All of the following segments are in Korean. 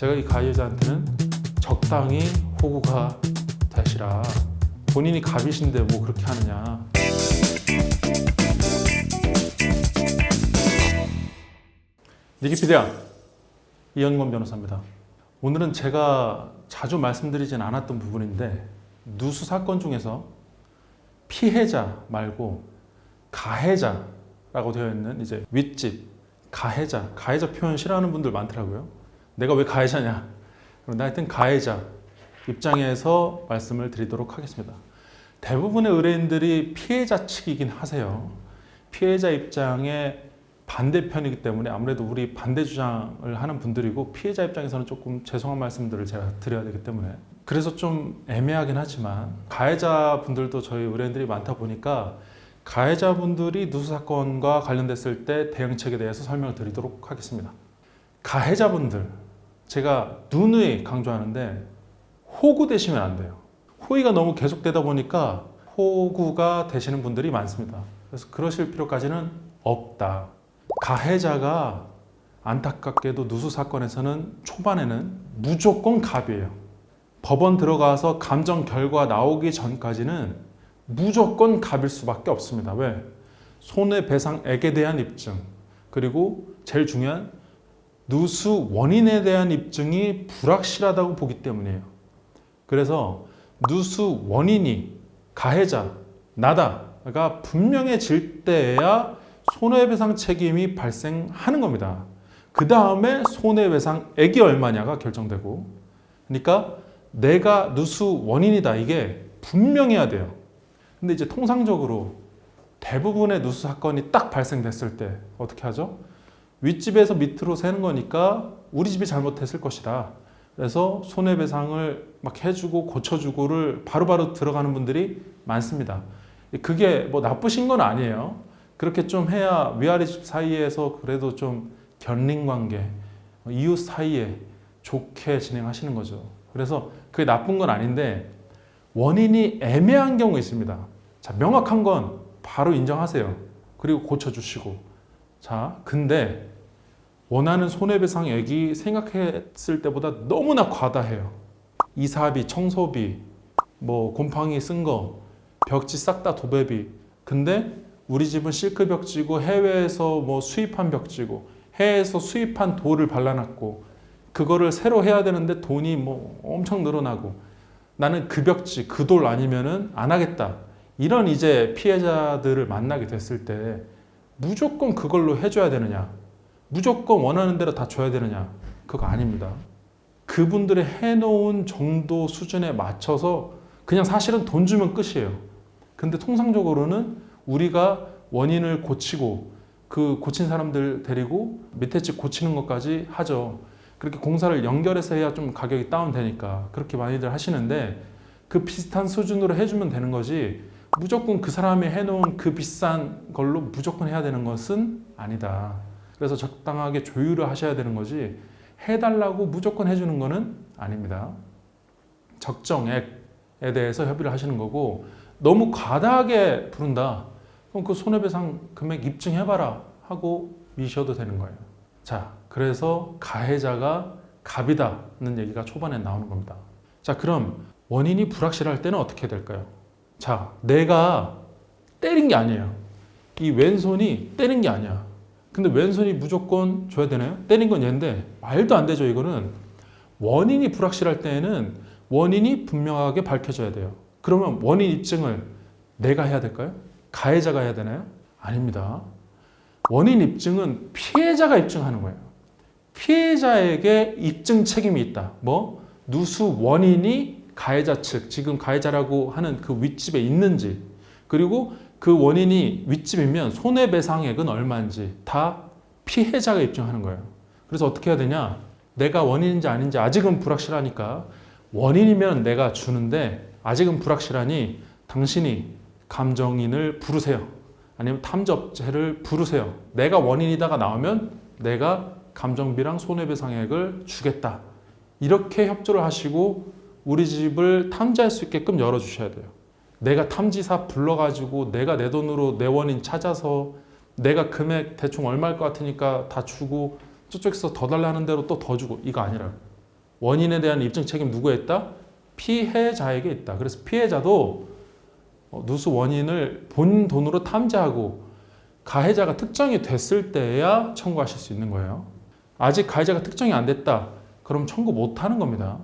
제가 이 가해자한테는 적당히 호구가 되시라. 본인이 갑이신데 뭐 그렇게 하느냐. 니키피디아 이현권 변호사입니다. 오늘은 제가 자주 말씀드리진 않았던 부분인데 누수 사건 중에서 피해자 말고 가해자라고 되어 있는 이제 윗집 가해자 표현 싫어하는 분들 많더라고요. 내가 왜 가해자냐? 그런데 하여튼 가해자 입장에서 말씀을 드리도록 하겠습니다. 대부분의 의뢰인들이 피해자 측이긴 하세요. 피해자 입장에 반대편이기 때문에 아무래도 우리 반대 주장을 하는 분들이고 피해자 입장에서는 조금 죄송한 말씀들을 제가 드려야 되기 때문에 그래서 좀 애매하긴 하지만 가해자 분들도 저희 의뢰인들이 많다 보니까 가해자 분들이 누수 사건과 관련됐을 때 대응책에 대해서 설명을 드리도록 하겠습니다. 가해자 분들 제가 누누이 강조하는데 호구 되시면 안 돼요. 호의가 너무 계속되다 보니까 호구가 되시는 분들이 많습니다. 그래서 그러실 필요까지는 없다. 가해자가 안타깝게도 누수 사건에서는 초반에는 무조건 갑이에요. 법원 들어가서 감정 결과 나오기 전까지는 무조건 갑일 수밖에 없습니다. 왜? 손해배상액에 대한 입증 그리고 제일 중요한 누수 원인에 대한 입증이 불확실하다고 보기 때문이에요. 그래서 누수 원인이 가해자, 나다가 분명해질 때에야 손해배상 책임이 발생하는 겁니다. 그 다음에 손해배상액이 얼마냐가 결정되고, 그러니까 내가 누수 원인이다 이게 분명해야 돼요. 근데 이제 통상적으로 대부분의 누수 사건이 딱 발생됐을 때 어떻게 하죠? 윗집에서 밑으로 새는 거니까 우리 집이 잘못했을 것이다. 그래서 손해배상을 막 해주고 고쳐주고를 바로바로 들어가는 분들이 많습니다. 그게 뭐 나쁘신 건 아니에요. 그렇게 좀 해야 위아래 집 사이에서 그래도 좀 견린관계, 이웃 사이에 좋게 진행하시는 거죠. 그래서 그게 나쁜 건 아닌데 원인이 애매한 경우 있습니다. 자, 명확한 건 바로 인정하세요. 그리고 고쳐주시고. 자, 근데 원하는 손해배상액이 생각했을 때보다 너무나 과다해요. 이사비, 청소비, 뭐 곰팡이 쓴 거, 벽지 싹 다 도배비. 근데 우리 집은 실크 벽지고 해외에서 뭐 수입한 벽지고 해외에서 수입한 돌을 발라놨고 그거를 새로 해야 되는데 돈이 뭐 엄청 늘어나고 나는 그 벽지, 그 돌 아니면은 안 하겠다. 이런 이제 피해자들을 만나게 됐을 때 무조건 그걸로 해줘야 되느냐? 무조건 원하는 대로 다 줘야 되느냐? 그거 아닙니다. 그분들의 해놓은 정도 수준에 맞춰서 그냥 사실은 돈 주면 끝이에요. 근데 통상적으로는 우리가 원인을 고치고 그 고친 사람들 데리고 밑에 집 고치는 것까지 하죠. 그렇게 공사를 연결해서 해야 좀 가격이 다운되니까 그렇게 많이들 하시는데 그 비슷한 수준으로 해주면 되는 거지 무조건 그 사람이 해놓은 그 비싼 걸로 무조건 해야 되는 것은 아니다. 그래서 적당하게 조율을 하셔야 되는 거지 해달라고 무조건 해주는 거는 아닙니다. 적정액에 대해서 협의를 하시는 거고 너무 과다하게 부른다. 그럼 그 손해배상 금액 입증해봐라 하고 미셔도 되는 거예요. 자, 그래서 가해자가 갑이다는 얘기가 초반에 나오는 겁니다. 자, 그럼 원인이 불확실할 때는 어떻게 될까요? 자, 내가 때린 게 아니에요. 이 왼손이 때린 게 아니야. 근데 왼손이 무조건 줘야 되나요? 때린 건 얘인데 말도 안 되죠. 이거는 원인이 불확실할 때에는 원인이 분명하게 밝혀져야 돼요. 그러면 원인 입증을 내가 해야 될까요? 가해자가 해야 되나요? 아닙니다. 원인 입증은 피해자가 입증하는 거예요. 피해자에게 입증 책임이 있다. 뭐? 누수 원인이 가해자 측, 지금 가해자라고 하는 그 윗집에 있는지, 그리고 그 원인이 윗집이면 손해배상액은 얼마인지 다 피해자가 입증하는 거예요. 그래서 어떻게 해야 되냐? 내가 원인인지 아닌지 아직은 불확실하니까 원인이면 내가 주는데 아직은 불확실하니 당신이 감정인을 부르세요. 아니면 탐접체를 부르세요. 내가 원인이다가 나오면 내가 감정비랑 손해배상액을 주겠다. 이렇게 협조를 하시고 우리 집을 탐지할 수 있게끔 열어주셔야 돼요. 내가 탐지사 불러가지고 내가 내 돈으로 내 원인 찾아서 내가 금액 대충 얼마일 것 같으니까 다 주고 저쪽에서 더 달라는 대로 또 더 주고 이거 아니라 원인에 대한 입증 책임 누구에 있다? 피해자에게 있다. 그래서 피해자도 누수 원인을 본 돈으로 탐지하고 가해자가 특정이 됐을 때야 청구하실 수 있는 거예요. 아직 가해자가 특정이 안 됐다. 그럼 청구 못 하는 겁니다.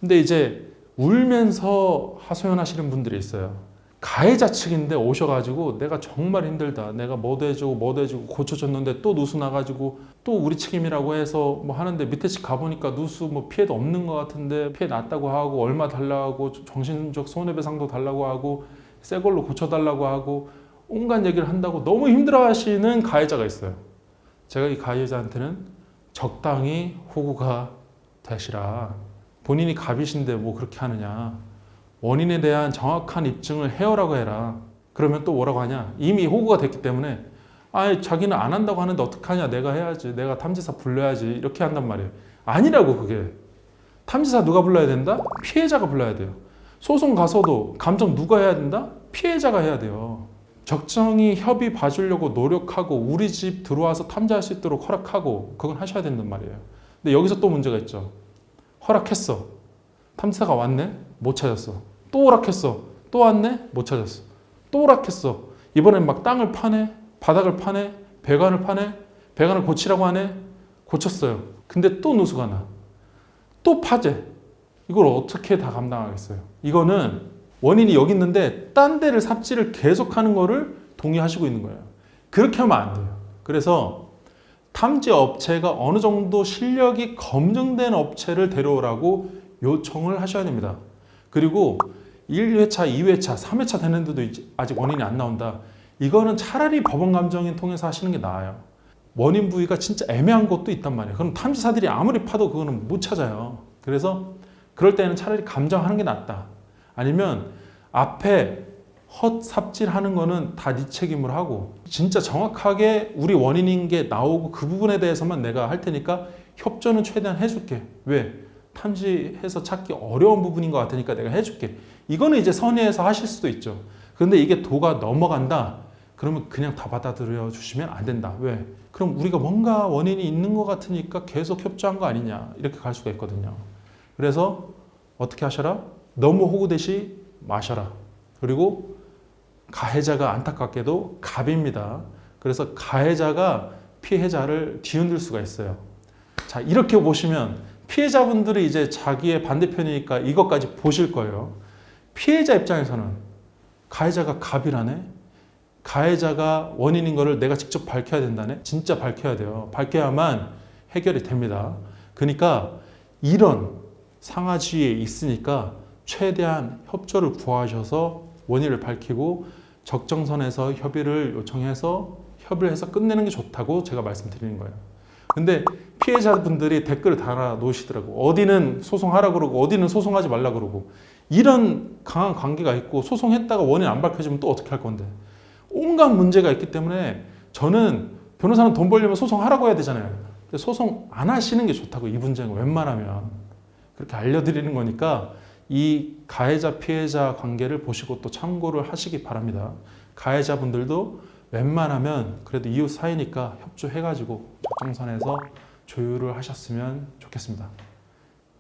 근데 이제 울면서 하소연하시는 분들이 있어요. 가해자 측인데 오셔가지고 내가 정말 힘들다. 내가 뭐도 해주고 고쳐줬는데 또 누수 나가지고 또 우리 책임이라고 해서 뭐 하는데 밑에 집 가보니까 누수 뭐 피해도 없는 것 같은데 피해 났다고 하고 얼마 달라고 하고 정신적 손해배상도 달라고 하고 새 걸로 고쳐달라고 하고 온갖 얘기를 한다고 너무 힘들어하시는 가해자가 있어요. 제가 이 가해자한테는 적당히 호구가 되시라. 본인이 갑이신데 뭐 그렇게 하느냐. 원인에 대한 정확한 입증을 해오라고 해라. 그러면 또 뭐라고 하냐. 이미 호구가 됐기 때문에 자기는 안 한다고 하는데 어떡하냐. 내가 해야지. 내가 탐지사 불러야지. 이렇게 한단 말이에요. 아니라고 그게. 탐지사 누가 불러야 된다? 피해자가 불러야 돼요. 소송 가서도 감정 누가 해야 된다? 피해자가 해야 돼요. 적정히 협의 봐주려고 노력하고 우리 집 들어와서 탐지할 수 있도록 허락하고 그건 하셔야 된단 말이에요. 근데 여기서 또 문제가 있죠. 허락했어. 탐지사가 왔네? 못 찾았어. 또 허락했어. 또 왔네? 못 찾았어. 또 허락했어. 이번엔 막 땅을 파네? 바닥을 파네? 배관을 파네? 배관을 고치라고 하네? 고쳤어요. 근데 또 누수가 나. 또 파재. 이걸 어떻게 다 감당하겠어요? 이거는 원인이 여기 있는데 딴 데를 삽질을 계속하는 거를 동의하시고 있는 거예요. 그렇게 하면 안 돼요. 그래서 탐지 업체가 어느 정도 실력이 검증된 업체를 데려오라고 요청을 하셔야 됩니다. 그리고 1회차, 2회차, 3회차 되는데도 아직 원인이 안 나온다. 이거는 차라리 법원 감정인 통해서 하시는 게 나아요. 원인 부위가 진짜 애매한 것도 있단 말이에요. 그럼 탐지사들이 아무리 파도 그거는 못 찾아요. 그래서 그럴 때는 차라리 감정하는 게 낫다. 아니면 앞에 헛삽질하는 거는 다 네 책임으로 하고 진짜 정확하게 우리 원인인 게 나오고 그 부분에 대해서만 내가 할 테니까 협조는 최대한 해줄게. 왜? 탐지해서 찾기 어려운 부분인 것 같으니까 내가 해줄게. 이거는 이제 선의해서 하실 수도 있죠. 그런데 이게 도가 넘어간다. 그러면 그냥 다 받아들여 주시면 안 된다. 왜? 그럼 우리가 뭔가 원인이 있는 것 같으니까 계속 협조한 거 아니냐. 이렇게 갈 수가 있거든요. 그래서 어떻게 하셔라? 너무 호구되시 마셔라. 그리고 가해자가 안타깝게도 갑입니다. 그래서 가해자가 피해자를 뒤흔들 수가 있어요. 자, 이렇게 보시면 피해자분들이 이제 자기의 반대편이니까 이것까지 보실 거예요. 피해자 입장에서는 가해자가 갑이라네? 가해자가 원인인 거를 내가 직접 밝혀야 된다네? 진짜 밝혀야 돼요. 밝혀야만 해결이 됩니다. 그러니까 이런 상하지에 있으니까 최대한 협조를 구하셔서 원인을 밝히고 적정선에서 협의를 요청해서 협의를 해서 끝내는 게 좋다고 제가 말씀드리는 거예요. 근데 피해자분들이 댓글을 달아 놓으시더라고. 어디는 소송하라 그러고 어디는 소송하지 말라 그러고. 이런 강한 관계가 있고 소송했다가 원인 안 밝혀지면 또 어떻게 할 건데. 온갖 문제가 있기 때문에 저는 변호사는 돈 벌려면 소송하라고 해야 되잖아요. 근데 소송 안 하시는 게 좋다고. 이 문제는 웬만하면 그렇게 알려드리는 거니까 이 가해자 피해자 관계를 보시고 또 참고를 하시기 바랍니다. 가해자분들도 웬만하면 그래도 이웃 사이니까 협조해가지고 적정선에서 조율을 하셨으면 좋겠습니다.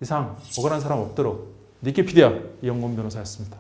이상 억울한 사람 없도록 니키피디아 이영곤 변호사였습니다.